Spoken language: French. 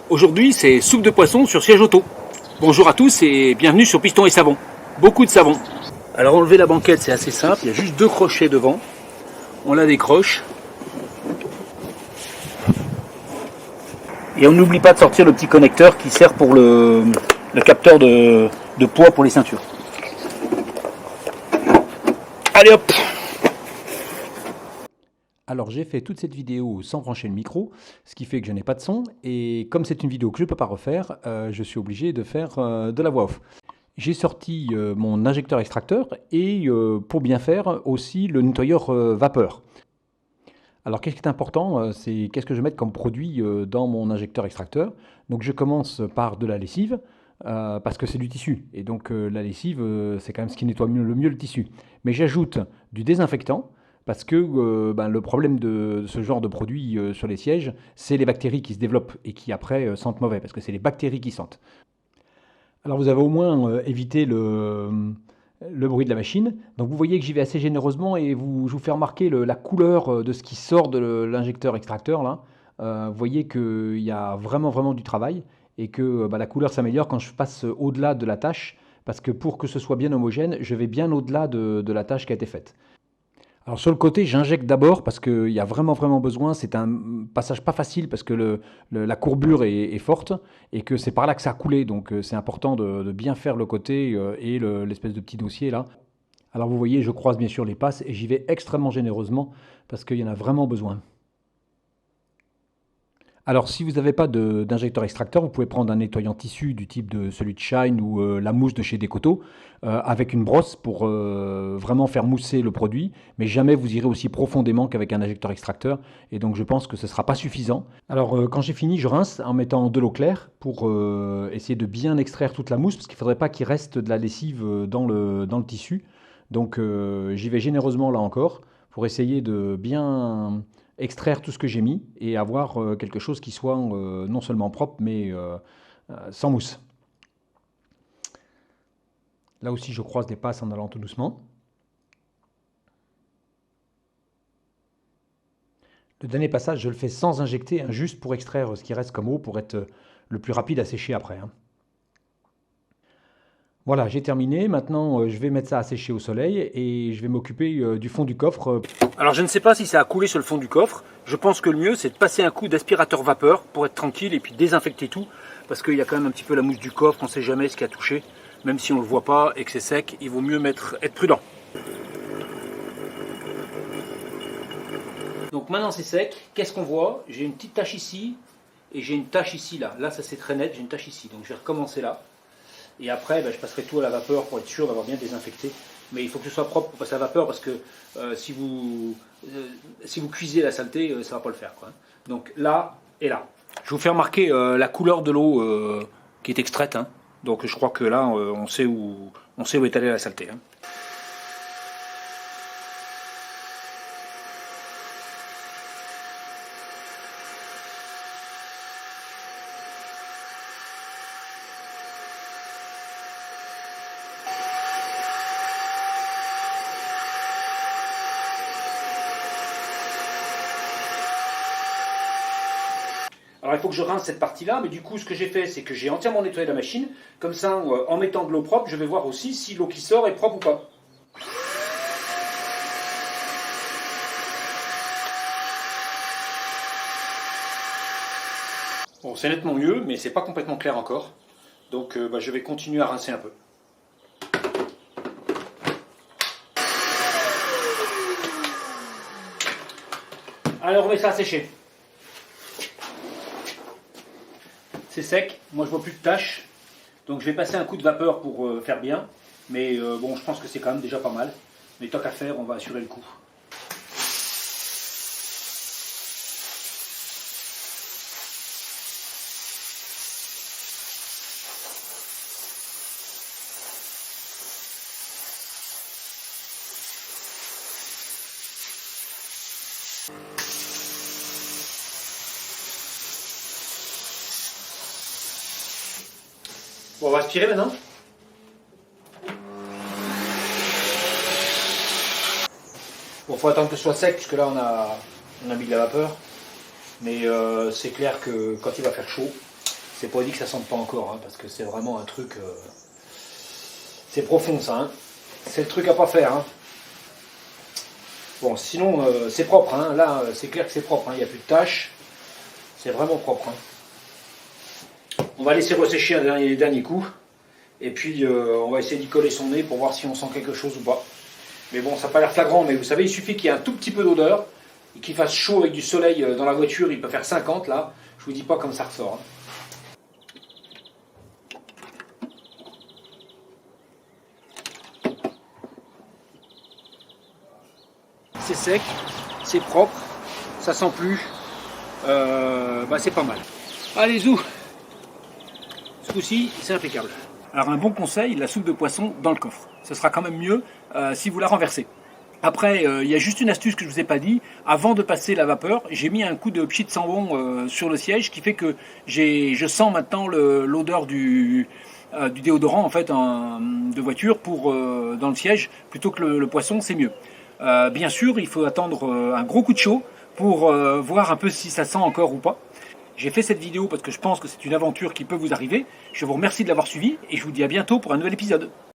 Aujourd'hui, c'est soupe de poisson sur siège auto. Bonjour à tous et bienvenue sur Piston et Savon. Beaucoup de savon. Alors enlever la banquette, c'est assez simple. Il y a juste 2 crochets devant. On la décroche. Et on n'oublie pas de sortir le petit connecteur qui sert pour le capteur de poids pour les ceintures. Allez hop! Alors j'ai fait toute cette vidéo sans brancher le micro, ce qui fait que je n'ai pas de son, et comme c'est une vidéo que je ne peux pas refaire, je suis obligé de faire de la voix off. J'ai sorti mon injecteur extracteur et pour bien faire aussi le nettoyeur vapeur. Alors qu'est-ce qui est important, c'est qu'est-ce que je vais mettre comme produit dans mon injecteur extracteur. Donc je commence par de la lessive, parce que c'est du tissu, et donc la lessive c'est quand même ce qui nettoie le mieux le tissu. Mais j'ajoute du désinfectant, parce que le problème de ce genre de produit sur les sièges, c'est les bactéries qui se développent et qui après sentent mauvais, parce que c'est les bactéries qui sentent. Alors vous avez au moins évité le bruit de la machine. Donc vous voyez que j'y vais assez généreusement et je vous fais remarquer la couleur de ce qui sort de l'injecteur extracteur là. Vous voyez qu'il y a vraiment du travail et que la couleur s'améliore quand je passe au-delà de la tâche, parce que pour que ce soit bien homogène, je vais bien au-delà de la tâche qui a été faite. Alors sur le côté, j'injecte d'abord parce qu'il y a vraiment besoin. C'est un passage pas facile parce que la courbure est forte et que c'est par là que ça a coulé. Donc c'est important de bien faire le côté et l'espèce de petit dossier là. Alors vous voyez, je croise bien sûr les passes et j'y vais extrêmement généreusement parce qu'il y en a vraiment besoin. Alors, si vous n'avez pas d'injecteur extracteur, vous pouvez prendre un nettoyant tissu du type de celui de Shine ou la mousse de chez Decoto avec une brosse pour vraiment faire mousser le produit. Mais jamais vous irez aussi profondément qu'avec un injecteur extracteur. Et donc, je pense que ce ne sera pas suffisant. Alors, quand j'ai fini, je rince en mettant de l'eau claire pour essayer de bien extraire toute la mousse, parce qu'il ne faudrait pas qu'il reste de la lessive dans le tissu. Donc, j'y vais généreusement là encore pour essayer de bien extraire tout ce que j'ai mis et avoir quelque chose qui soit non seulement propre, mais sans mousse. Là aussi, je croise les passes en allant tout doucement. Le dernier passage, je le fais sans injecter, hein, juste pour extraire ce qui reste comme eau, pour être le plus rapide à sécher après. Hein. Voilà, j'ai terminé. Maintenant, je vais mettre ça à sécher au soleil et je vais m'occuper du fond du coffre. Alors je ne sais pas si ça a coulé sur le fond du coffre. Je pense que le mieux c'est de passer un coup d'aspirateur vapeur pour être tranquille et puis désinfecter tout. Parce qu'il y a quand même un petit peu la mousse du coffre, on ne sait jamais ce qui a touché. Même si on ne le voit pas et que c'est sec, il vaut mieux être prudent. Donc maintenant c'est sec, qu'est-ce qu'on voit? J'ai une petite tache ici et j'ai une tache ici là. Là ça c'est très net, j'ai une tache ici. Donc je vais recommencer là. Et après je passerai tout à la vapeur pour être sûr d'avoir bien désinfecté. Mais il faut que ce soit propre pour passer à la vapeur parce que si vous cuisez la saleté, ça ne va pas le faire, quoi. Donc là et là. Je vous fais remarquer la couleur de l'eau qui est extraite. Hein. Donc je crois que là on sait où est allée la saleté. Hein. Alors il faut que je rince cette partie-là, mais du coup ce que j'ai fait, c'est que j'ai entièrement nettoyé la machine. Comme ça, en mettant de l'eau propre, je vais voir aussi si l'eau qui sort est propre ou pas. Bon, c'est nettement mieux, mais c'est pas complètement clair encore. Donc je vais continuer à rincer un peu. Allez, on remet ça à sécher. C'est sec, moi je vois plus de taches, donc je vais passer un coup de vapeur pour faire bien, mais bon je pense que c'est quand même déjà pas mal, mais tant qu'à faire on va assurer le coup. Bon, on va aspirer maintenant. Bon, il faut attendre que ce soit sec, puisque là on a mis de la vapeur. Mais c'est clair que quand il va faire chaud, C'est pas dit que ça sente pas encore, hein, parce que c'est vraiment un truc... c'est profond ça, hein. C'est le truc à pas faire. Hein. Bon, sinon c'est propre, hein. Là c'est clair que c'est propre, hein. Il n'y a plus de taches. C'est vraiment propre. Hein. On va laisser ressécher un dernier coup. Et puis on va essayer d'y coller son nez pour voir si on sent quelque chose ou pas. Mais bon, ça n'a pas l'air flagrant, mais vous savez, il suffit qu'il y ait un tout petit peu d'odeur et qu'il fasse chaud avec du soleil dans la voiture, il peut faire 50 là. Je vous dis pas comme ça ressort. Hein. C'est sec, c'est propre, ça sent plus, c'est pas mal. Allez zou, ce coup-ci c'est impeccable. Alors un bon conseil, la soupe de poisson dans le coffre. Ce sera quand même mieux si vous la renversez. Après, il y a juste une astuce que je ne vous ai pas dit. Avant de passer la vapeur, j'ai mis un coup de pchit sambon sur le siège, qui fait que je sens maintenant l'odeur du déodorant en fait de voiture dans le siège, plutôt que le poisson, c'est mieux. Bien sûr, il faut attendre un gros coup de chaud pour voir un peu si ça sent encore ou pas. J'ai fait cette vidéo parce que je pense que c'est une aventure qui peut vous arriver. Je vous remercie de l'avoir suivi et je vous dis à bientôt pour un nouvel épisode.